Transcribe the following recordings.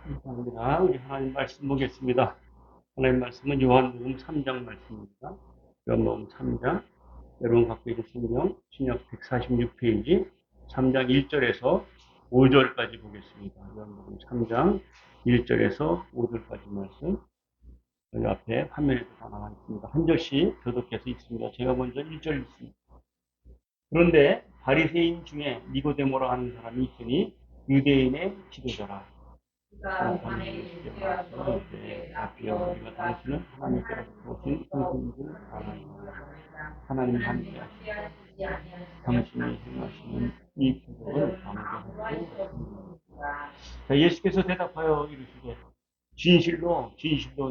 감사합니다. 우리 하나님 말씀 보겠습니다. 하나님 말씀은 요한복음 3장 말씀입니다. 요한복음 3장, 여러분 갖고 계신 성경 신약 146페이지 3장 1절에서 5절까지 보겠습니다. 요한복음 3장 1절에서 5절까지 말씀 여기 앞에 화면에도 다 나와 있습니다. 한 절씩 교독해서 있습니다. 제가 먼저 1절 읽습니다. 그런데 바리새인 중에 니고데모라 하는 사람이 있으니 유대인의 지도자라. 앞이여 우리가 당신은 하나님께로부터 오신 성신인 줄 아나니 하나님 함께 하시고 당신이 행하시는 이 기적을 아무도 자, 예수께서 대답하여 이르시되 진실로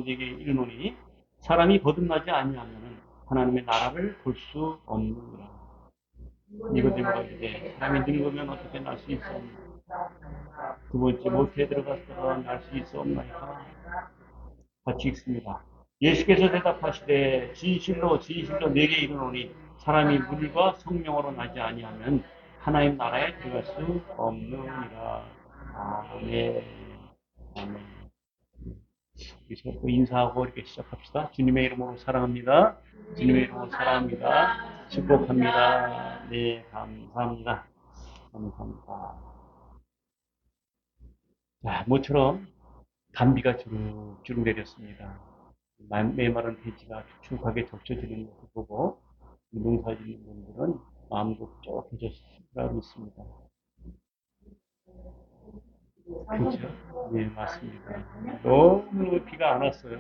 네게 이르노니 사람이 거듭나지 아니하면 하나님의 나라를 볼 수 없느니라. 니고데모가 이르되 사람이 늙으면 어떻게 날 수 있사오니 두 번째 못해 들어갔다가 날 수 있사옵나이까. 같이 읽습니다. 예수께서 대답하시되 진실로 내게 이르노니 사람이 물과 성령으로 나지 아니하면 하나님 나라에 들어갈 수 없느니라. 아멘. 아멘. 이제 또 인사하고 이렇게 시작합시다. 주님의 이름으로 사랑합니다. 주님의 이름으로 사랑합니다. 축복합니다. 네, 감사합니다. 감사합니다. 자, 모처럼 단비가 주룩주룩 내렸습니다. 메마른 대지가 축축하게 적셔지는 것을 보고 농사 짓는 분들은 마음도 쩍해졌으리라 믿습니다. 그렇죠? 네, 맞습니다. 너무 비가 안 왔어요.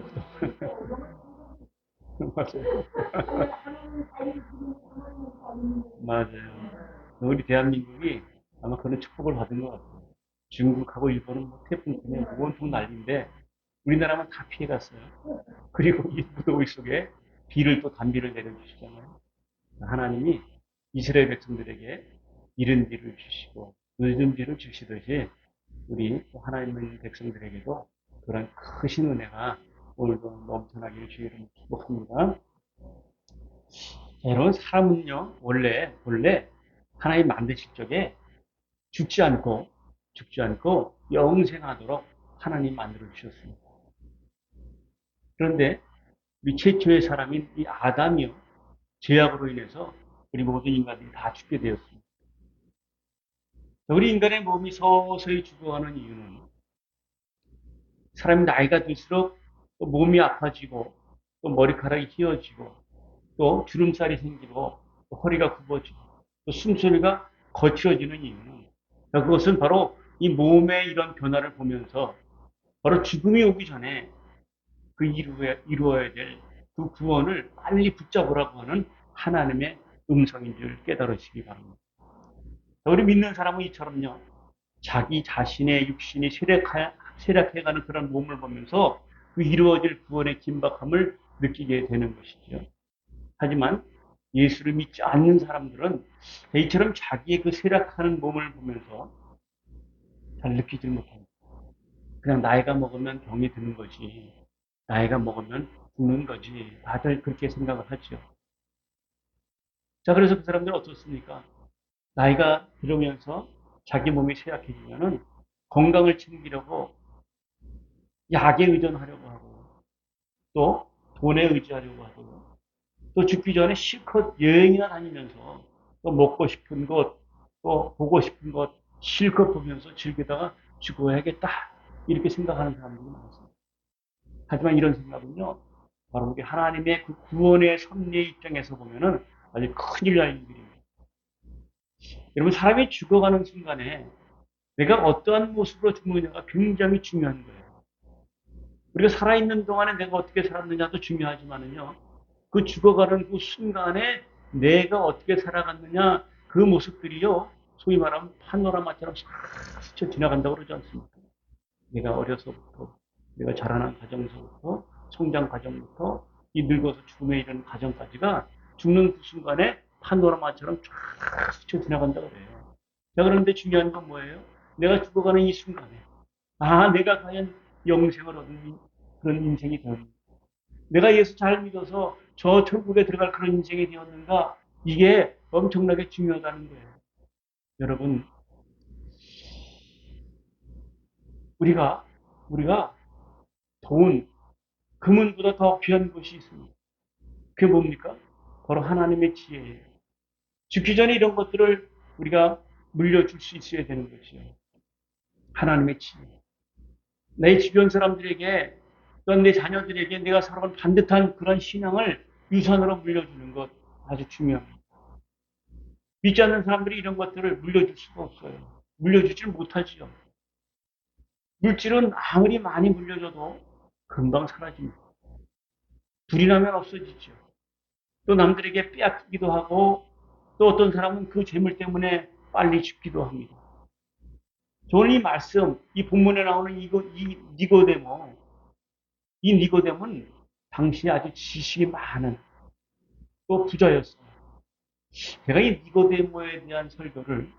맞아요. 맞아요. 우리 대한민국이 아마 그런 축복을 받은 것 같아요. 중국하고 일본은 뭐 태풍 때문에 온통 난리인데 우리나라만 다 피해갔어요. 그리고 이 무더위 속에 비를 또 단비를 내려주시잖아요. 하나님이 이스라엘 백성들에게 이른 비를 주시고 늦은 비를 주시듯이 우리 하나님의 백성들에게도 그런 크신 은혜가 오늘도 넘쳐나기를 주의 이름으로 축복합니다. 여러분 사람은요 원래 하나님 만드실 적에 죽지 않고 영생하도록 하나님 만들어 주셨습니다. 그런데 우리 최초의 사람인 이 아담이요 죄악으로 인해서 우리 모든 인간들이 다 죽게 되었습니다. 우리 인간의 몸이 서서히 죽어가는 이유는 사람이 나이가 들수록 또 몸이 아파지고 또 머리카락이 휘어지고 또 주름살이 생기고 또 허리가 굽어지고 또 숨소리가 거칠어지는 이유는 그것은 바로 이 몸의 이런 변화를 보면서 바로 죽음이 오기 전에 그 이루어야 될 그 구원을 빨리 붙잡으라고 하는 하나님의 음성인 줄 깨달으시기 바랍니다. 우리 믿는 사람은 이처럼요. 자기 자신의 육신이 쇠락해가는 그런 몸을 보면서 그 이루어질 구원의 긴박함을 느끼게 되는 것이죠. 하지만 예수를 믿지 않는 사람들은 이처럼 자기의 그 쇠락하는 몸을 보면서 잘 느끼지 못합니다. 그냥 나이가 먹으면 병이 드는 거지. 나이가 먹으면 죽는 거지. 다들 그렇게 생각을 하죠. 자, 그래서 그 사람들은 어떻습니까? 나이가 들으면서 자기 몸이 쇠약해지면은 건강을 챙기려고 약에 의존하려고 하고 또 돈에 의지하려고 하고 또 죽기 전에 실컷 여행이나 다니면서 또 먹고 싶은 것, 또 보고 싶은 것 실컷 보면서 즐기다가 죽어야겠다. 이렇게 생각하는 사람들이 많습니다. 하지만 이런 생각은요, 바로 우리 하나님의 그 구원의 섭리의 입장에서 보면은 아주 큰일 날 일입니다. 여러분, 사람이 죽어가는 순간에 내가 어떠한 모습으로 죽느냐가 굉장히 중요한 거예요. 우리가 살아있는 동안에 내가 어떻게 살았느냐도 중요하지만은요, 그 죽어가는 그 순간에 내가 어떻게 살아갔느냐, 그 모습들이요, 소위 말하면 파노라마처럼 싹 스쳐 지나간다고 그러지 않습니까? 내가 어려서부터, 내가 자라난 가정서부터, 성장 과정부터, 이 늙어서 죽음에 이르는 과정까지가 죽는 그 순간에 파노라마처럼 쫙 스쳐 지나간다고 그래요. 자, 그런데 중요한 건 뭐예요? 내가 죽어가는 이 순간에, 내가 과연 영생을 얻은 그런 인생이 되었는가? 내가 예수 잘 믿어서 저 천국에 들어갈 그런 인생이 되었는가? 이게 엄청나게 중요하다는 거예요. 여러분, 우리가 우리가 돈, 금은보다 더 귀한 것이 있습니다. 그게 뭡니까? 바로 하나님의 지혜예요. 죽기 전에 이런 것들을 우리가 물려줄 수 있어야 되는 것이요. 하나님의 지혜. 내 주변 사람들에게 또는 내 자녀들에게 내가 살아온 반듯한 그런 신앙을 유산으로 물려주는 것 아주 중요합니다. 믿지 않는 사람들이 이런 것들을 물려줄 수가 없어요. 물려주지를 못하지요. 물질은 아무리 많이 물려줘도 금방 사라집니다. 불이 나면 없어지죠. 또 남들에게 빼앗기도 하고 또 어떤 사람은 그 재물 때문에 빨리 죽기도 합니다. 저는 이 말씀, 이 본문에 나오는 이 니고데모, 이 니고데모는 당시에 아주 지식이 많은 또 부자였어요. 제가 이 니고데모에 대한 설교를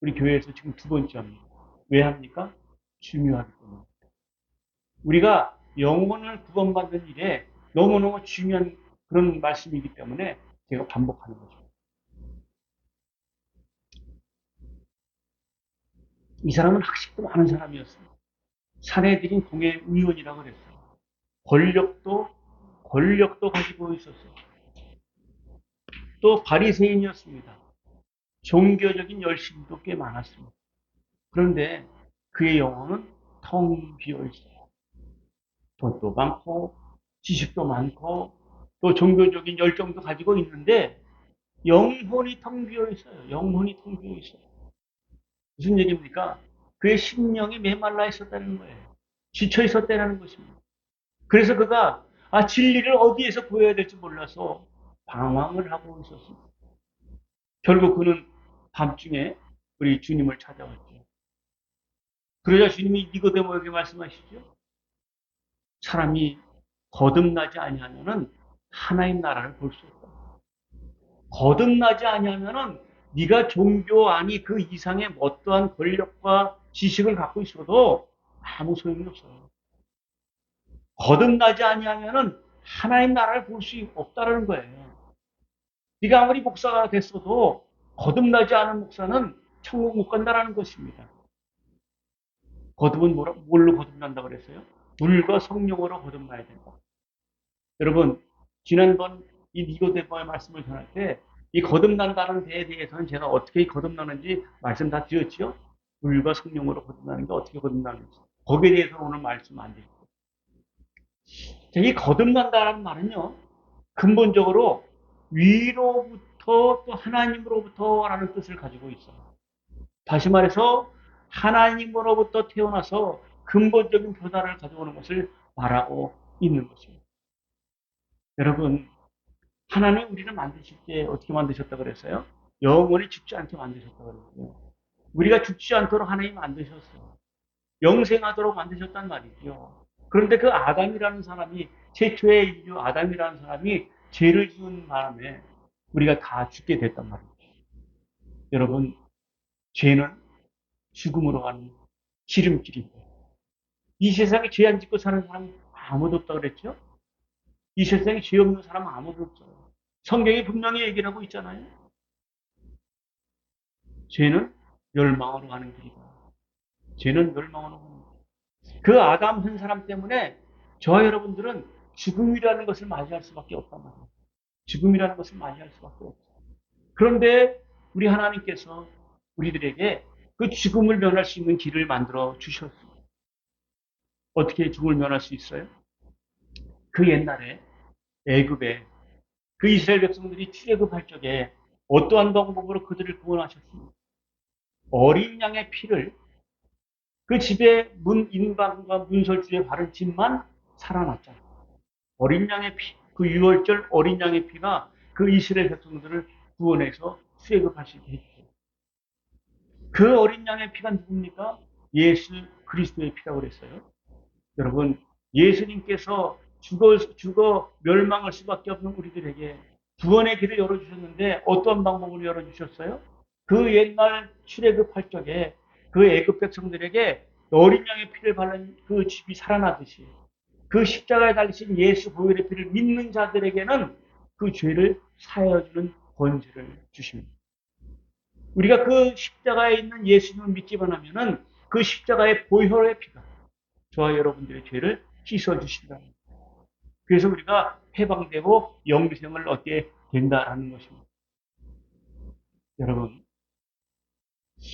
우리 교회에서 지금 두 번째 합니다. 왜 합니까? 중요하기 때문에. 우리가 영혼을 구원받는 일에 너무너무 중요한 그런 말씀이기 때문에 제가 반복하는 거죠. 이 사람은 학식도 많은 사람이었습니다. 사내들인 공회 의원이라고 그랬어요. 권력도 가지고 있었어요. 또 바리새인이었습니다. 종교적인 열심도 꽤 많았습니다. 그런데 그의 영혼은 텅 비어 있어요. 돈도 많고 지식도 많고 또 종교적인 열정도 가지고 있는데 영혼이 텅 비어 있어요. 영혼이 텅 비어 있어요. 무슨 얘기입니까? 그의 심령이 메말라 있었다는 거예요. 지쳐 있었다는 것입니다. 그래서 그가 진리를 어디에서 구해야 될지 몰라서 방황을 하고 있었습니다. 결국 그는 밤중에 우리 주님을 찾아왔죠. 그러자 주님이 니고데모에게 말씀하시죠. 사람이 거듭나지 아니하면은 하나님 나라를 볼 수 없다. 거듭나지 아니하면은 네가 종교 아니 그 이상의 어떠한 권력과 지식을 갖고 있어도 아무 소용이 없어요. 거듭나지 아니하면은 하나님 나라를 볼 수 없다라는 거예요. 네가 아무리 목사가 됐어도 거듭나지 않은 목사는 천국 못 간다라는 것입니다. 거듭은 뭘로 거듭난다 그랬어요? 물과 성령으로 거듭나야 된다. 여러분, 지난번 이 니고데모의 말씀을 전할 때 이 거듭난다는 데에 대해서는 제가 어떻게 거듭나는지 말씀 다 드렸죠? 물과 성령으로 거듭나는 게 어떻게 거듭나는지. 거기에 대해서는 오늘 말씀 안 드리고. 이 거듭난다는 말은요, 근본적으로 위로부터 또 하나님으로부터라는 뜻을 가지고 있어요. 다시 말해서 하나님으로부터 태어나서 근본적인 변화를 가져오는 것을 말하고 있는 것입니다. 여러분, 하나님 우리를 만드실 때 어떻게 만드셨다 그랬어요? 영원히 죽지 않게 만드셨다 그랬어요. 우리가 죽지 않도록 하나님 만드셨어요. 영생하도록 만드셨단 말이죠. 그런데 그 아담이라는 사람이 최초의 인류 아담이라는 사람이 죄를 지은 바람에 우리가 다 죽게 됐단 말이죠. 여러분, 죄는 죽음으로 가는 지름길입니다. 이 세상에 죄 안 짓고 사는 사람 아무도 없다 그랬죠? 이 세상에 죄 없는 사람 아무도 없어요. 성경이 분명히 얘기를 하고 있잖아요. 죄는 멸망으로 가는 길이다. 죄는 멸망으로 가는 길. 그 아담 한 사람 때문에 저와 여러분들은 죽음이라는 것을 맞이할 수밖에 없단 말이에요. 죽음이라는 것을 맞이할 수밖에 없어요. 그런데 우리 하나님께서 우리들에게 그 죽음을 면할 수 있는 길을 만들어 주셨습니다. 어떻게 죽음을 면할 수 있어요? 그 옛날에 애굽에 그 이스라엘 백성들이 출애굽할 적에 어떠한 방법으로 그들을 구원하셨습니까? 어린 양의 피를 그 집의 문 인방과 문설주에 바른 집만 살아났잖아요. 어린 양의 피, 그 유월절 어린 양의 피가 그 이스라엘 백성들을 구원해서 출애굽하시게 해주죠. 그 어린 양의 피가 누굽니까? 예수 그리스도의 피라고 그랬어요. 여러분, 예수님께서 죽어 멸망할 수밖에 없는 우리들에게 구원의 길을 열어주셨는데 어떤 방법으로 열어주셨어요? 그 옛날 출애굽할 적에 그 애굽 백성들에게 어린 양의 피를 바른 그 집이 살아나듯이 그 십자가에 달리신 예수 보혈의 피를 믿는 자들에게는 그 죄를 사하여주는 권세를 주십니다. 우리가 그 십자가에 있는 예수님을 믿기만 하면은 그 십자가의 보혈의 피가 저와 여러분들의 죄를 씻어주신다. 그래서 우리가 해방되고 영생을 얻게 된다라는 것입니다. 여러분,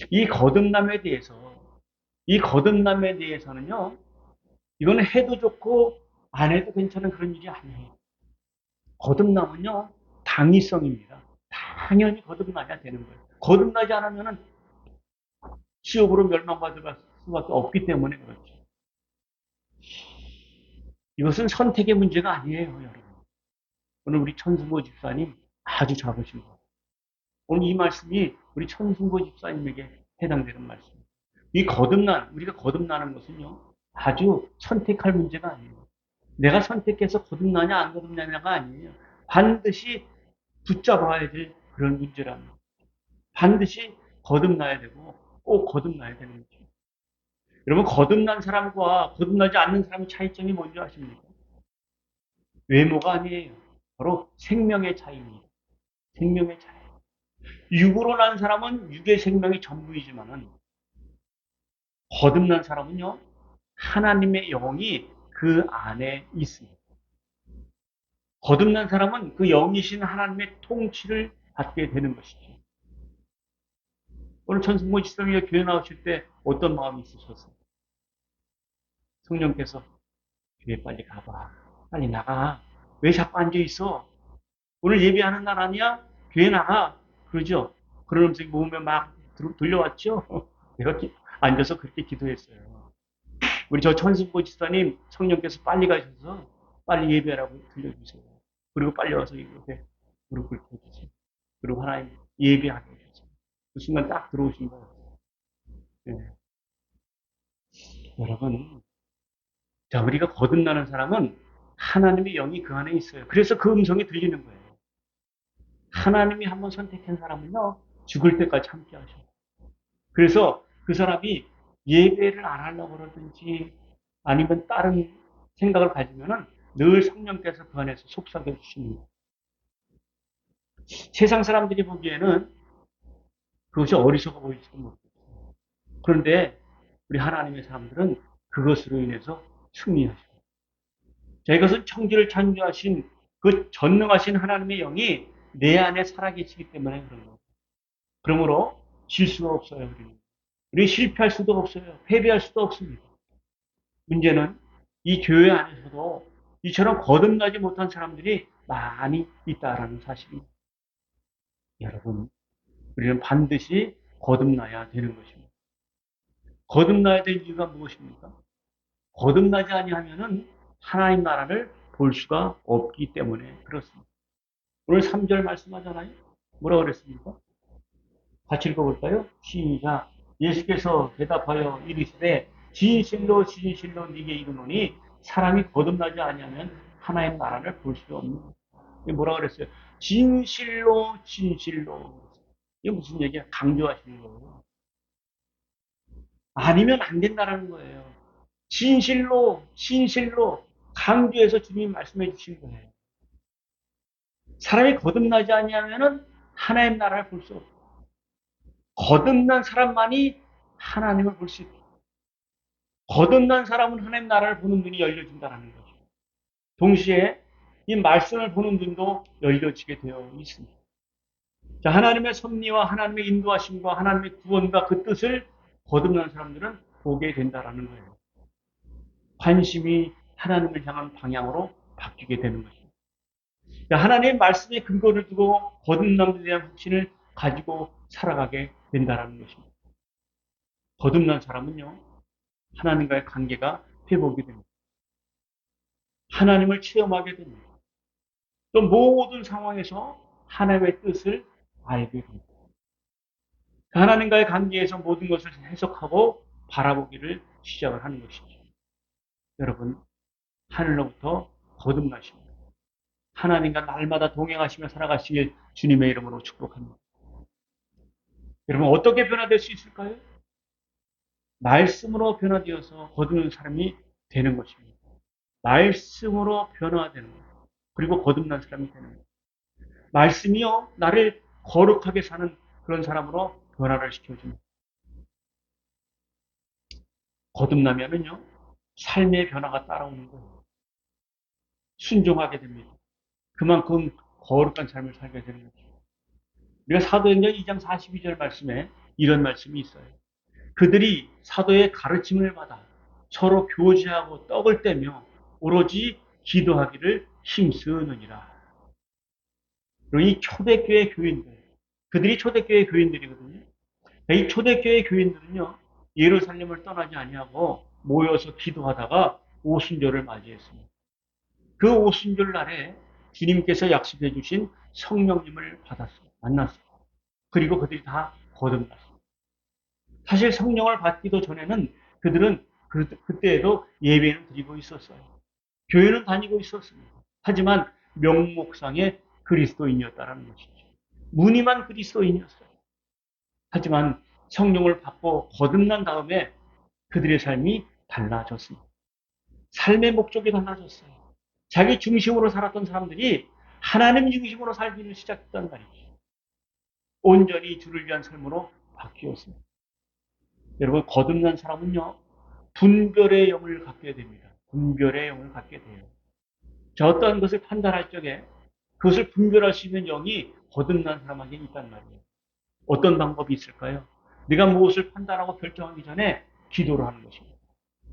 이 거듭남에 대해서, 이 거듭남에 대해서는요, 이거는 해도 좋고 안 해도 괜찮은 그런 일이 아니에요. 거듭남은요, 당위성입니다. 당연히 거듭나야 되는 거예요. 거듭나지 않으면 지옥으로 멸망받을 수밖에 없기 때문에 그렇죠. 이것은 선택의 문제가 아니에요, 여러분. 오늘 우리 천승보 집사님 아주 잡으신 거예요. 오늘 이 말씀이 우리 천승보 집사님에게 해당되는 말씀입니다. 이 우리가 거듭나는 것은요, 아주 선택할 문제가 아니에요. 내가 선택해서 거듭나냐 안 거듭나냐가 아니에요. 반드시 붙잡아야 될 그런 문제랍니다. 반드시 거듭나야 되고 꼭 거듭나야 되는 거죠. 여러분, 거듭난 사람과 거듭나지 않는 사람의 차이점이 뭔지 아십니까? 외모가 아니에요. 바로 생명의 차이입니다. 생명의 차이. 육으로 난 사람은 육의 생명이 전부이지만은 거듭난 사람은요, 하나님의 영이 그 안에 있습니다. 거듭난 사람은 그 영이신 하나님의 통치를 받게 되는 것이죠. 오늘 천승모 지성이가 교회 나오실 때 어떤 마음이 있으셨어요? 성령께서 교회 빨리 가봐. 빨리 나가. 왜 자꾸 앉아있어? 오늘 예배하는 날 아니야? 교회 나가. 그러죠? 그러면서 몸에 막 돌려왔죠? 내가 앉아서 그렇게 기도했어요. 우리 저 천승모 지사님 성령께서 빨리 가셔서 빨리 예배하라고 들려주세요. 그리고 빨리 와서 이렇게 무릎 꿇게 해주세요. 그리고 하나님 예배하게 해주세요. 그 순간 딱 들어오신 거예요. 네. 여러분, 자, 우리가 거듭나는 사람은 하나님의 영이 그 안에 있어요. 그래서 그 음성이 들리는 거예요. 하나님이 한번 선택한 사람은요, 죽을 때까지 함께 하셔요. 그래서 그 사람이 예배를 안 하려고 그러든지 아니면 다른 생각을 가지면은 늘 성령께서 그 안에서 속삭여 주십니다. 세상 사람들이 보기에는 그것이 어리석어 보일지도 모르겠어요. 그런데 우리 하나님의 사람들은 그것으로 인해서 승리하셔요. 자, 이것은 청지를 창조하신 그 전능하신 하나님의 영이 내 안에 살아계시기 때문에 그런 거예요. 그러므로 질 수가 없어요. 우리 실패할 수도 없어요. 패배할 수도 없습니다. 문제는 이 교회 안에서도 이처럼 거듭나지 못한 사람들이 많이 있다라는 사실입니다. 여러분, 우리는 반드시 거듭나야 되는 것입니다. 거듭나야 될 이유가 무엇입니까? 거듭나지 아니하면은 하나님 나라를 볼 수가 없기 때문에 그렇습니다. 오늘 3절 말씀하잖아요. 뭐라고 그랬습니까? 같이 읽어볼까요? 시작. 예수께서 대답하여 이르시되 진실로 진실로 네게 이르노니 사람이 거듭나지 아니하면 하나님 나라를 볼 수 없는. 이게 뭐라고 그랬어요? 진실로 진실로. 이게 무슨 얘기야? 강조하시는 거예요. 아니면 안 된다는 거예요. 진실로 진실로 강조해서 주님이 말씀해 주신 거예요. 사람이 거듭나지 아니하면은 하나님 나라를 볼 수 없고 거듭난 사람만이 하나님을 볼 수 있다. 거듭난 사람은 하나님 나라를 보는 눈이 열려진다는 거죠. 동시에 이 말씀을 보는 눈도 열려지게 되어 있습니다. 자, 하나님의 섭리와 하나님의 인도하심과 하나님의 구원과 그 뜻을 거듭난 사람들은 보게 된다는 거예요. 관심이 하나님을 향한 방향으로 바뀌게 되는 것입니다. 하나님의 말씀에 근거를 두고 거듭남에 대한 확신을 가지고 살아가게 된다는 것입니다. 거듭난 사람은요, 하나님과의 관계가 회복이 됩니다. 하나님을 체험하게 됩니다. 또 모든 상황에서 하나님의 뜻을 알게 됩니다. 하나님과의 관계에서 모든 것을 해석하고 바라보기를 시작을 하는 것이죠. 여러분, 하늘로부터 거듭나십니다. 하나님과 날마다 동행하시며 살아가시길 주님의 이름으로 축복합니다. 여러분, 어떻게 변화될 수 있을까요? 말씀으로 변화되어서 거듭는 사람이 되는 것입니다. 말씀으로 변화되는 것. 그리고 거듭난 사람이 되는 것. 말씀이요, 나를 거룩하게 사는 그런 사람으로 변화를 시켜줍니다. 거듭나면은요, 삶의 변화가 따라오는 거예요. 순종하게 됩니다. 그만큼 거룩한 삶을 살게 되는 거죠. 우리가 사도행전 2장 42절 말씀에 이런 말씀이 있어요. 그들이 사도의 가르침을 받아 서로 교제하고 떡을 떼며 오로지 기도하기를 힘쓰느니라. 그리고 이 초대교회 교인들, 그들이 초대교회 교인들이거든요. 이 초대교회 교인들은요, 예루살렘을 떠나지 아니하고 모여서 기도하다가 오순절을 맞이했습니다. 그 오순절 날에 주님께서 약속해 주신 성령님을 받았어요. 만났어요. 그리고 그들이 다 거듭났어요. 사실 성령을 받기도 전에는 그들은 그때에도 예배는 드리고 있었어요. 교회는 다니고 있었습니다. 하지만 명목상의 그리스도인이었다는 것이죠. 무늬만 그리스도인이었어요. 하지만 성령을 받고 거듭난 다음에 그들의 삶이 달라졌습니다. 삶의 목적이 달라졌어요. 자기 중심으로 살았던 사람들이 하나님 중심으로 살기를 시작했단 말이죠. 온전히 주를 위한 삶으로 바뀌었습니다. 여러분, 거듭난 사람은요, 분별의 영을 갖게 됩니다. 분별의 영을 갖게 돼요. 자, 어떠한 것을 판단할 적에 그것을 분별할 수 있는 영이 거듭난 사람에게 있단 말이에요. 어떤 방법이 있을까요? 내가 무엇을 판단하고 결정하기 전에 기도를 하는 것입니다.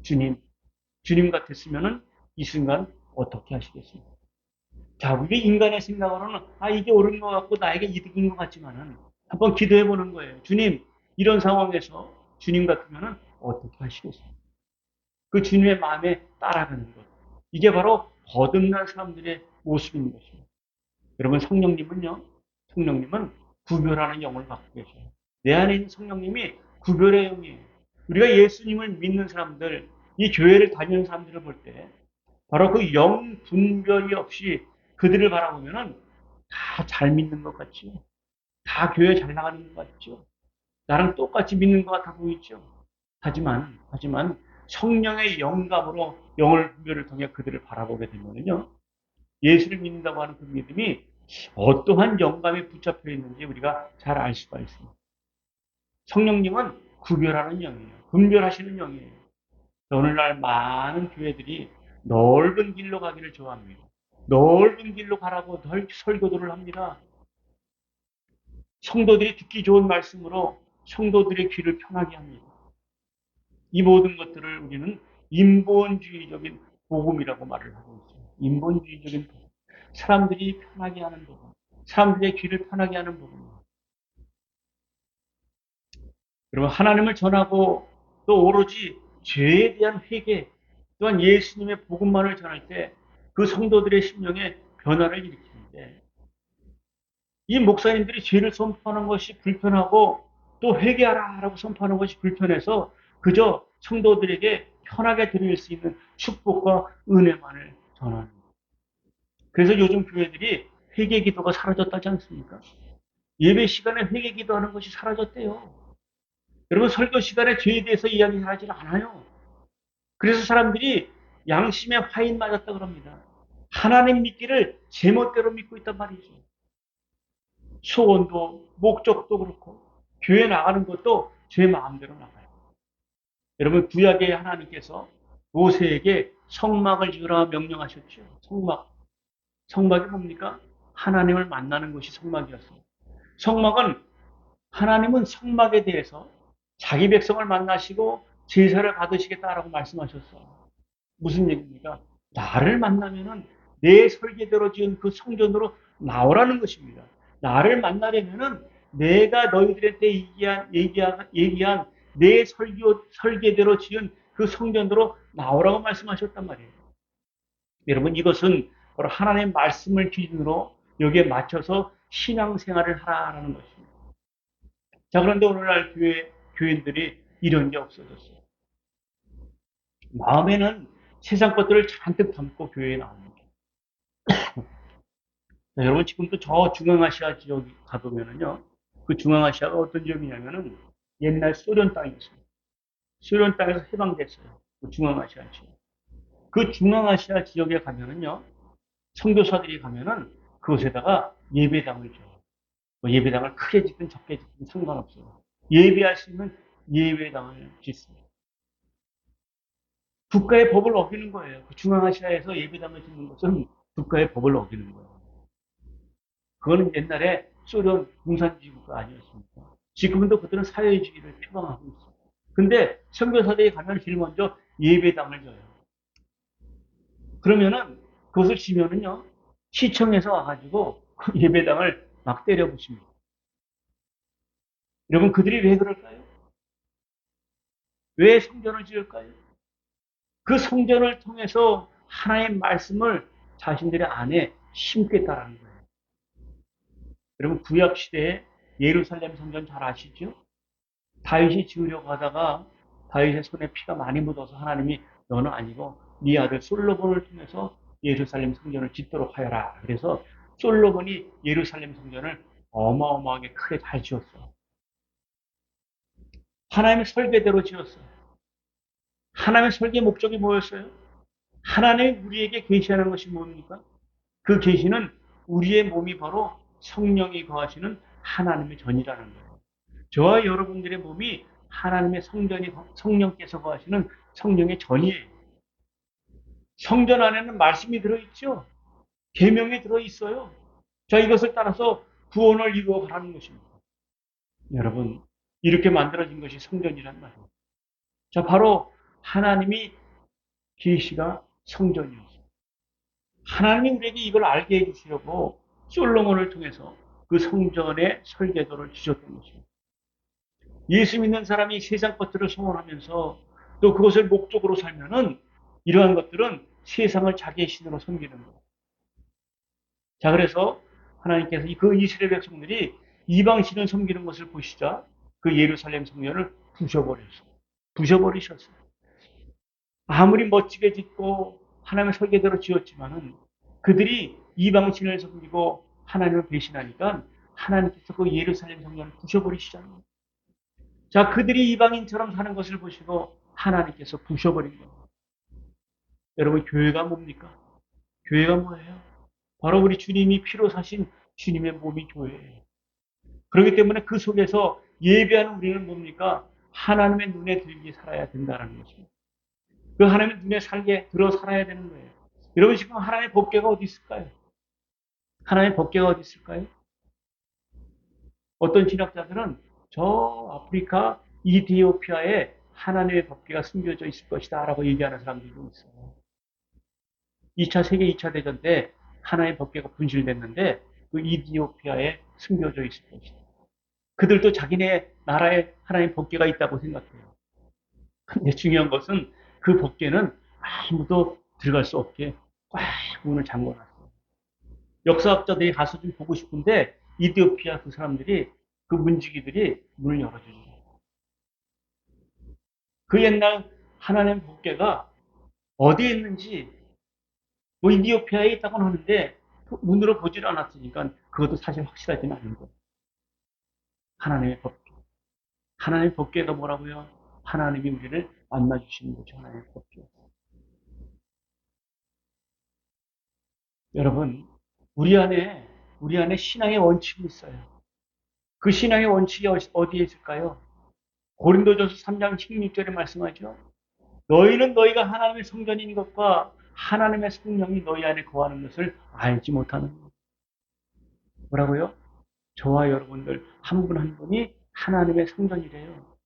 주님 같았으면 이 순간 어떻게 하시겠습니까? 자, 우리 인간의 생각으로는 이게 옳은 것 같고 나에게 이득인 것 같지만은 한번 기도해 보는 거예요. 주님, 이런 상황에서 주님 같으면 어떻게 하시겠습니까? 그 주님의 마음에 따라가는 것. 이게 바로 거듭난 사람들의 모습인 것입니다. 여러분, 성령님은 구별하는 영을 갖고 계셔요. 내 안에 있는 성령님이 구별의 영이에요. 우리가 예수님을 믿는 사람들, 이 교회를 다니는 사람들을 볼 때, 바로 그 영 분별이 없이 그들을 바라보면은 다 잘 믿는 것 같죠. 다 교회 잘 나가는 것 같죠. 나랑 똑같이 믿는 것 같아 보이죠. 하지만 성령의 영감으로 영을 분별을 통해 그들을 바라보게 되면요, 예수를 믿는다고 하는 그 믿음이 어떠한 영감에 붙잡혀 있는지 우리가 잘 알 수가 있습니다. 성령님은 구별하는 영이에요. 분별하시는 영이에요. 오늘날 많은 교회들이 넓은 길로 가기를 좋아합니다. 넓은 길로 가라고 설교들을 합니다. 성도들이 듣기 좋은 말씀으로 성도들의 귀를 편하게 합니다. 이 모든 것들을 우리는 인본주의적인 복음이라고 말을 하고 있어요. 인본주의적인 복음. 사람들이 편하게 하는 복음. 사람들의 귀를 편하게 하는 복음. 여러분, 하나님을 전하고 또 오로지 죄에 대한 회개, 또한 예수님의 복음만을 전할 때 그 성도들의 심령에 변화를 일으키는데, 이 목사님들이 죄를 선포하는 것이 불편하고 또 회개하라라고 선포하는 것이 불편해서 그저 성도들에게 편하게 드릴 수 있는 축복과 은혜만을 전하는 거예요. 그래서 요즘 교회들이 회개 기도가 사라졌다지 않습니까? 예배 시간에 회개 기도하는 것이 사라졌대요. 여러분, 설교 시간에 죄에 대해서 이야기하지 않아요. 그래서 사람들이 양심에 화인 맞았다 그럽니다. 하나님 믿기를 제멋대로 믿고 있단 말이죠. 소원도 목적도 그렇고 교회 나가는 것도 제 마음대로 나가요. 여러분, 구약의 하나님께서 모세에게 성막을 지으라 명령하셨죠. 성막. 성막이 뭡니까? 하나님을 만나는 것이 성막이었어요. 성막은 하나님은 성막에 대해서 자기 백성을 만나시고 제사를 받으시겠다라고 말씀하셨어요. 무슨 얘기입니까? 나를 만나면은 내 설계대로 지은 그 성전으로 나오라는 것입니다. 나를 만나려면은 내가 너희들한테 얘기한 내 설계대로 지은 그 성전으로 나오라고 말씀하셨단 말이에요. 여러분, 이것은 바로 하나님의 말씀을 기준으로 여기에 맞춰서 신앙생활을 하라는 것입니다. 자, 그런데 오늘날 교인들이 이런 게 없어졌어요. 마음에는 세상 것들을 잔뜩 담고 교회에 나옵니다. 자, 여러분, 지금도 저 중앙아시아 지역 가보면은요, 그 중앙아시아가 어떤 지역이냐면은 옛날 소련 땅이었습니다. 소련 땅에서 해방됐어요. 그 중앙아시아 지역. 그 중앙아시아 지역에 가면은요, 선교사들이 가면은 그곳에다가 예배당을 줘요. 뭐 예배당을 크게 짓든 적게 짓든 상관없어요. 예배할 수 있는 예배당을 짓습니다. 국가의 법을 어기는 거예요. 그 중앙아시아에서 예배당을 짓는 것은 국가의 법을 어기는 거예요. 그거는 옛날에 소련 공산주의 국가 아니었습니까? 지금도 그들은 사회주의를 표방하고 있어요. 근데 선교사대에 가면 제일 먼저 예배당을 져요. 그러면은 그것을 지면은요, 시청에서 와가지고 그 예배당을 막 때려부십니다. 여러분, 그들이 왜 그럴까요? 왜 성전을 지을까요? 그 성전을 통해서 하나님의 말씀을 자신들의 안에 심겠다라는 거예요. 여러분, 구약 시대에 예루살렘 성전 잘 아시죠? 다윗이 지으려고 하다가 다윗의 손에 피가 많이 묻어서 하나님이 너는 아니고 네 아들 솔로몬을 통해서 예루살렘 성전을 짓도록 하여라. 그래서 솔로몬이 예루살렘 성전을 어마어마하게 크게 잘 지었어요. 하나님의 설계대로 지었어요. 하나님의 설계 목적이 뭐였어요? 하나님이 우리에게 계시하는 것이 뭡니까? 그 계시는 우리의 몸이 바로 성령이 거하시는 하나님의 전이라는 거예요. 저와 여러분들의 몸이 하나님의 성령께서 거하시는 성령의 전이에요. 성전 안에는 말씀이 들어있죠. 계명이 들어있어요. 자, 이것을 따라서 구원을 이루어 가라는 것입니다. 여러분, 이렇게 만들어진 것이 성전이란 말이에요. 자, 바로 하나님이 계시가 성전이었어요. 하나님이 우리에게 이걸 알게 해주시려고 솔로몬을 통해서 그 성전의 설계도를 주셨던 것입니다. 예수 믿는 사람이 세상 것들을 소원하면서 또 그것을 목적으로 살면은 이러한 것들은 세상을 자기의 신으로 섬기는 거예요. 자, 그래서 하나님께서 그 이스라엘 백성들이 이방신을 섬기는 것을 보시자 그 예루살렘 성전을 부셔버렸어요. 부셔버리셨어요. 아무리 멋지게 짓고 하나님의 설계대로 지었지만은 그들이 이방신을 섬기고 하나님을 배신하니까 하나님께서 그 예루살렘 성전을 부셔버리시잖아요. 자, 그들이 이방인처럼 사는 것을 보시고 하나님께서 부셔버린 거예요. 여러분, 교회가 뭡니까? 교회가 뭐예요? 바로 우리 주님이 피로 사신 주님의 몸이 교회예요. 그렇기 때문에 그 속에서 예배하는 우리는 뭡니까? 하나님의 눈에 들게 살아야 된다는 것입니다. 그 하나님의 눈에 살게 들어 살아야 되는 거예요. 여러분, 지금 하나님의 법궤가 어디 있을까요? 하나님의 법궤가 어디 있을까요? 어떤 진학자들은 저 아프리카 이디오피아에 하나님의 법궤가 숨겨져 있을 것이다 라고 얘기하는 사람들도 있어요. 2차 세계 2차 대전 때 하나님의 법궤가 분실됐는데 그 이디오피아에 숨겨져 있을 것이다. 그들도 자기네 나라에 하나님 법궤가 있다고 생각해요. 근데 중요한 것은 그 법궤는 아무도 들어갈 수 없게 꽉 문을 잠궈놨어요. 역사학자들이 가서 좀 보고 싶은데 이디오피아 그 사람들이 그 문지기들이 문을 열어주죠. 그 옛날 하나님 법궤가 어디에 있는지 뭐 이디오피아에 있다고는 하는데 눈으로 보질 않았으니까 그것도 사실 확실하지는 않은 거예요. 하나님의 법궤. 하나님의 법궤가 뭐라고요? 하나님이 우리를 만나주시는 거죠. 하나님의 법궤. 여러분, 우리 안에 신앙의 원칙이 있어요. 그 신앙의 원칙이 어디에 있을까요? 고린도전서 3장 16절에 말씀하죠. 너희는 너희가 하나님의 성전인 것과 하나님의 성령이 너희 안에 거하는 것을 알지 못하는 것. 뭐라고요? 저와 여러분들 한 분 한 분이 하나님의 성전이래요.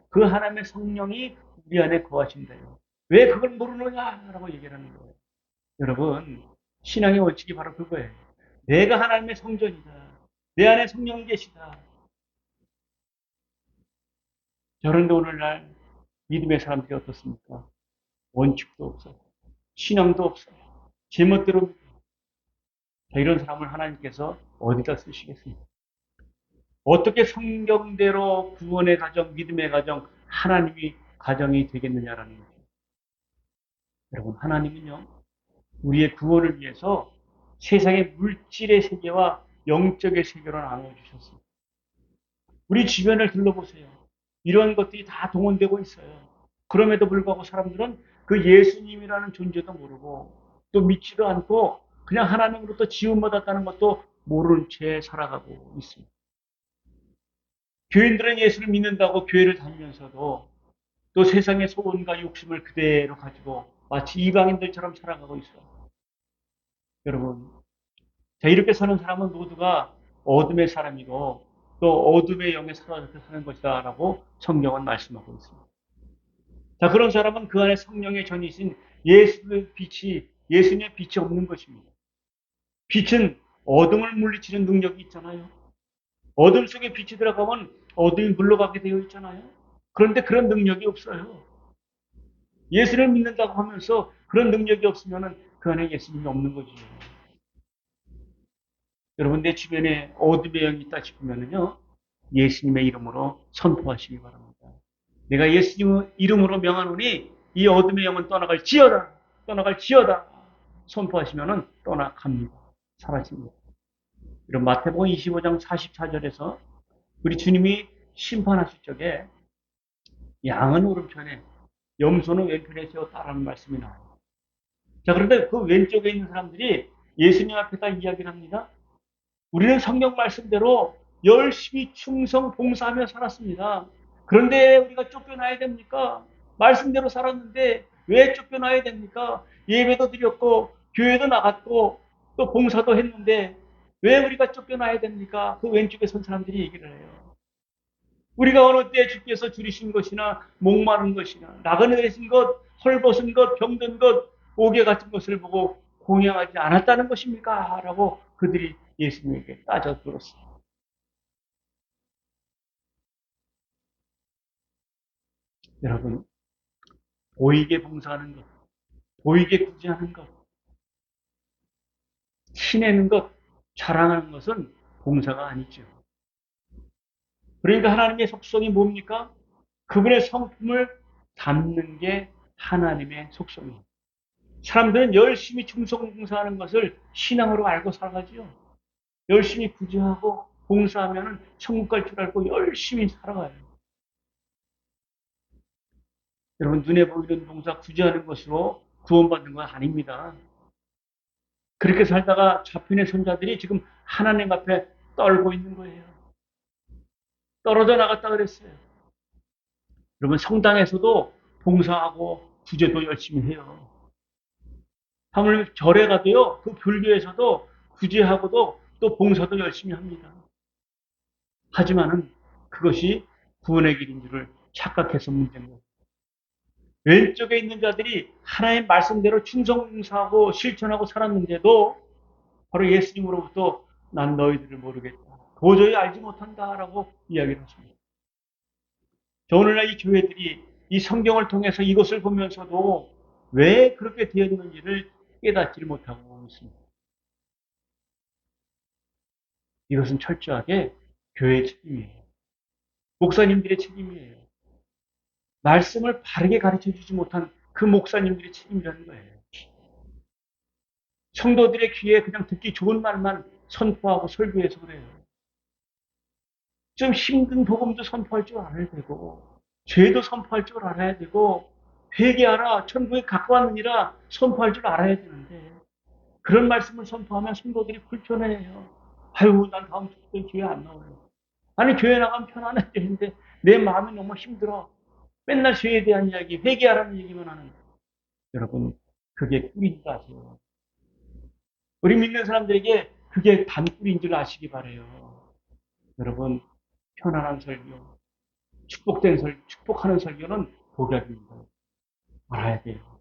그 하나님의 성령이 우리 안에 거하신대요. 왜 그걸 모르느냐라고 얘기를 하는 거예요. 여러분, 신앙의 원칙이 바로 그거예요. 내가 하나님의 성전이다. 내 안에 성령이 계시다. 그런데 오늘날 믿음의 사람들이 어떻습니까? 원칙도 없어요. 신앙도 없어요. 제멋대로 이런 사람을 하나님께서 어디다 쓰시겠습니까? 어떻게 성경대로 구원의 가정, 믿음의 가정, 하나님이 가정이 되겠느냐라는 거죠. 여러분, 하나님은요, 우리의 구원을 위해서 세상의 물질의 세계와 영적의 세계로 나눠주셨습니다. 우리 주변을 둘러보세요. 이런 것들이 다 동원되고 있어요. 그럼에도 불구하고 사람들은 그 예수님이라는 존재도 모르고 또 믿지도 않고 그냥 하나님으로부터 지원받았다는 것도 모르는 채 살아가고 있습니다. 교인들은 예수를 믿는다고 교회를 다니면서도 또 세상의 소원과 욕심을 그대로 가지고 마치 이방인들처럼 살아가고 있어. 여러분, 자, 이렇게 사는 사람은 모두가 어둠의 사람이고 또 어둠의 영에 사로잡혀 사는 것이다 라고 성경은 말씀하고 있습니다. 자, 그런 사람은 그 안에 성령의 전이신 예수님의 빛이 없는 것입니다. 빛은 어둠을 물리치는 능력이 있잖아요. 어둠 속에 빛이 들어가면 어둠이 물러가게 되어 있잖아요. 그런데 그런 능력이 없어요. 예수를 믿는다고 하면서 그런 능력이 없으면 그 안에 예수님이 없는 거지요. 여러분, 내 주변에 어둠의 영이 있다 싶으면요, 예수님의 이름으로 선포하시기 바랍니다. 내가 예수님 이름으로 명하노니 이 어둠의 영은 떠나갈지어다, 떠나갈지어다 선포하시면은 떠나갑니다. 사라집니다. 이런 마태복음 25장 44절에서 우리 주님이 심판하실 적에 양은 오른편에 염소는 왼편에 세워 따라하는 말씀이 나와요. 자, 그런데 그 왼쪽에 있는 사람들이 예수님 앞에다 이야기를 합니다. 우리는 성경 말씀대로 열심히 충성 봉사하며 살았습니다. 그런데 우리가 쫓겨나야 됩니까? 말씀대로 살았는데 왜 쫓겨나야 됩니까? 예배도 드렸고 교회도 나갔고 또 봉사도 했는데 왜 우리가 쫓겨나야 됩니까? 그 왼쪽에 선 사람들이 얘기를 해요. 우리가 어느 때 주께서 줄이신 것이나 목마른 것이나 나그네되신 것, 헐벗은 것, 병든 것, 옥에 갇힌 것을 보고 공양하지 않았다는 것입니까? 라고 그들이 예수님에게 따져 들었습니다. 여러분, 보이게 봉사하는 것, 보이게 구제하는 것, 티내는 것, 자랑하는 것은 봉사가 아니죠. 그러니까 하나님의 속성이 뭡니까? 그분의 성품을 담는 게 하나님의 속성입니다. 사람들은 열심히 충성봉사하는 것을 신앙으로 알고 살아가지요. 열심히 구제하고 봉사하면 천국 갈 줄 알고 열심히 살아가요. 여러분, 눈에 보이는 봉사 구제하는 것으로 구원받는 건 아닙니다. 그렇게 살다가 잡힌의 손자들이 지금 하나님 앞에 떨고 있는 거예요. 떨어져 나갔다 그랬어요. 여러분, 성당에서도 봉사하고 구제도 열심히 해요. 하물며 절에 가도요, 그 불교에서도 구제하고도 또 봉사도 열심히 합니다. 하지만은 그것이 구원의 길인 줄을 착각해서 문제인 거예요. 왼쪽에 있는 자들이 하나님 말씀대로 충성봉사하고 실천하고 살았는데도 바로 예수님으로부터 난 너희들을 모르겠다. 도저히 알지 못한다라고 이야기를 하십니다. 오늘날 이 교회들이 이 성경을 통해서 이것을 보면서도 왜 그렇게 되어 있는지를 깨닫지 못하고 있습니다. 이것은 철저하게 교회의 책임이에요. 목사님들의 책임이에요. 말씀을 바르게 가르쳐 주지 못한 그 목사님들의 책임이라는 거예요. 성도들의 귀에 그냥 듣기 좋은 말만 선포하고 설교해서 그래요. 좀 힘든 복음도 선포할 줄 알아야 되고, 죄도 선포할 줄 알아야 되고, 회개하라, 천국에 가까웠느니라 선포할 줄 알아야 되는데, 그런 말씀을 선포하면 성도들이 불편해해요. 아유, 난 다음 주부터 교회 안 나와요. 아니, 교회 나가면 편안해 되는데, 내 마음이 너무 힘들어. 맨날 죄에 대한 이야기, 회개하라는 얘기만 하는. 여러분, 그게 꿀인지 아세요? 우리 믿는 사람들에게 그게 단꿀인 줄 아시기 바래요. 여러분, 편안한 설교, 축복하는 설교는 복약입니다. 알아야 돼요.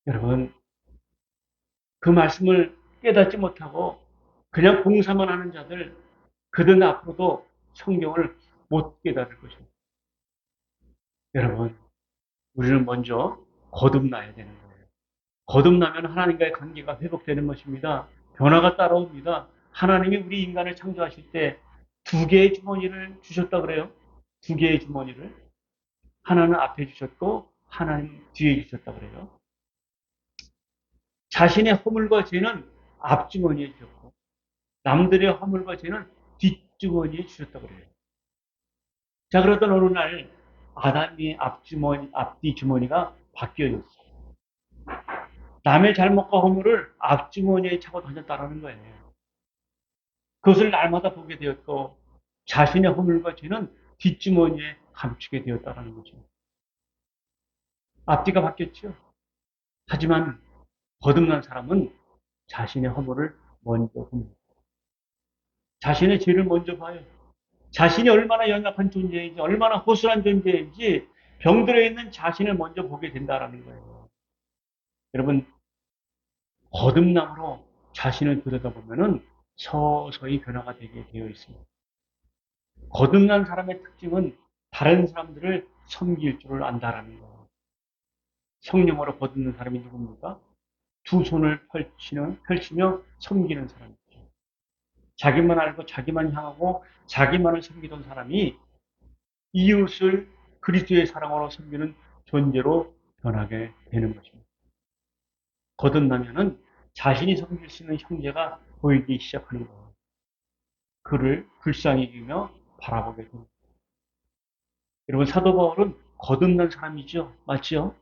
여러분, 그 말씀을 깨닫지 못하고 그냥 봉사만 하는 자들, 그들은 앞으로도 성경을 못 깨달을 것입니다. 여러분, 우리는 먼저 거듭나야 되는 거예요. 거듭나면 하나님과의 관계가 회복되는 것입니다. 변화가 따라옵니다. 하나님이 우리 인간을 창조하실 때 두 개의 주머니를 주셨다 그래요. 두 개의 주머니를. 하나는 앞에 주셨고 하나는 뒤에 주셨다 그래요. 자신의 허물과 죄는 앞주머니에 주셨고 남들의 허물과 죄는 뒷주머니에 주셨다 그래요. 자, 그러던 어느 날 아담의 앞뒤 주머니가 바뀌어졌어요. 남의 잘못과 허물을 앞주머니에 차고 다녔다라는 거예요. 그것을 날마다 보게 되었고 자신의 허물과 죄는 뒷주머니에 감추게 되었다는 거죠. 앞뒤가 바뀌었죠. 하지만 거듭난 사람은 자신의 허물을 먼저 봅니다. 자신의 죄를 먼저 봐요. 자신이 얼마나 연약한 존재인지, 얼마나 허술한 존재인지 병들어 있는 자신을 먼저 보게 된다는 거예요. 여러분, 거듭남으로 자신을 들여다보면 서서히 변화가 되게 되어 있습니다. 거듭난 사람의 특징은 다른 사람들을 섬길 줄을 안다라는 거예요. 성령으로 거듭난 사람이 누굽니까? 두 손을 펼치며 섬기는 사람이죠. 자기만 알고 자기만 향하고 자기만을 섬기던 사람이 이웃을 그리스도의 사랑으로 섬기는 존재로 변하게 되는 것입니다. 거듭나면은 자신이 섬길 수 있는 형제가 보이기 시작하는 거예요. 그를 불쌍히 여기며 바라보게 됩니다. 여러분, 사도 바울은 거듭난 사람이죠. 맞죠?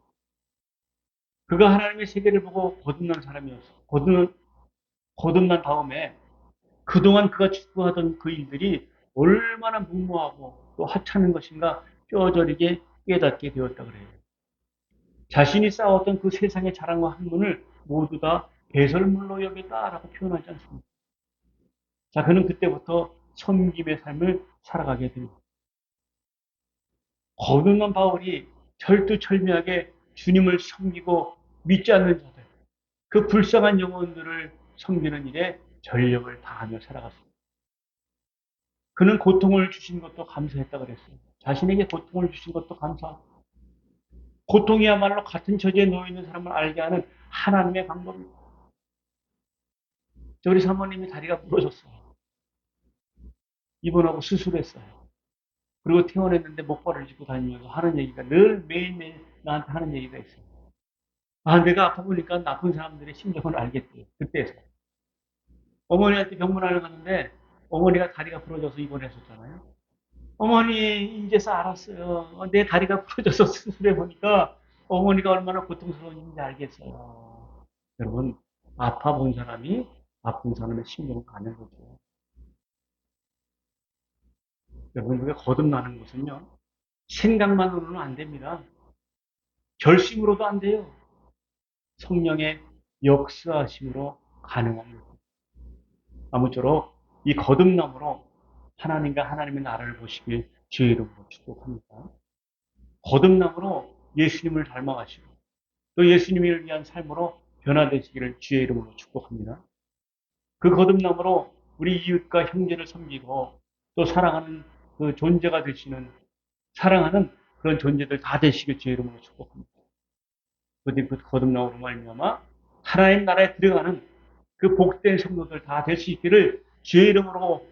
그가 하나님의 세계를 보고 거듭난 사람이었어. 거듭난 다음에 그동안 그가 추구하던 그 일들이 얼마나 무모하고 또 하찮은 것인가 뼈저리게 깨닫게 되었다 그래요. 자신이 쌓았던 그 세상의 자랑과 학문을 모두 다 배설물로 여겼다라고 표현하지 않습니다. 자, 그는 그때부터 섬김의 삶을 살아가게 됩니다. 거듭난 바울이 철두철미하게 주님을 섬기고 믿지 않는 자들, 그 불쌍한 영혼들을 섬기는 일에 전력을 다하며 살아갔습니다. 그는 고통을 주신 것도 감사했다 그랬어요. 자신에게 고통을 주신 것도 감사하고, 고통이야말로 같은 처지에 놓여 있는 사람을 알게 하는 하나님의 방법입니다. 우리 사모님이 다리가 부러졌어요. 입원하고 수술했어요. 그리고 퇴원했는데 목발을 짚고 다니면서 하는 얘기가 늘 매일매일 나한테 하는 얘기가 있어요. 아, 내가 아파 보니까 나쁜 사람들의 심정을 알겠대요. 그때서. 어머니한테 병문안을 갔는데 어머니가 다리가 부러져서 입원했었잖아요. 어머니, 이제서 알았어요. 내 다리가 부러져서 수술해 보니까 어머니가 얼마나 고통스러운지 알겠어요. 여러분, 아파 본 사람이 아픈 사람의 심정을 아는 거죠. 여러분, 우리가 거듭나는 것은요, 생각만으로는 안 됩니다. 결심으로도 안 돼요. 성령의 역사하심으로 가능한 거죠. 아무쪼록 이 거듭남으로 하나님과 하나님의 나라를 보시길 주의 이름으로 축복합니다. 거듭남으로 예수님을 닮아가시고 또 예수님을 위한 삶으로 변화되시기를 주의 이름으로 축복합니다. 그 거듭남으로 우리 이웃과 형제를 섬기고 또 사랑하는 그 존재가 되시는 사랑하는 그런 존재들 다 되시길 주의 이름으로 축복합니다. 그 거듭남으로 말미암아 하나님 나라에 들어가는 그 복된 성도들 다 될 수 있기를 주의 이름으로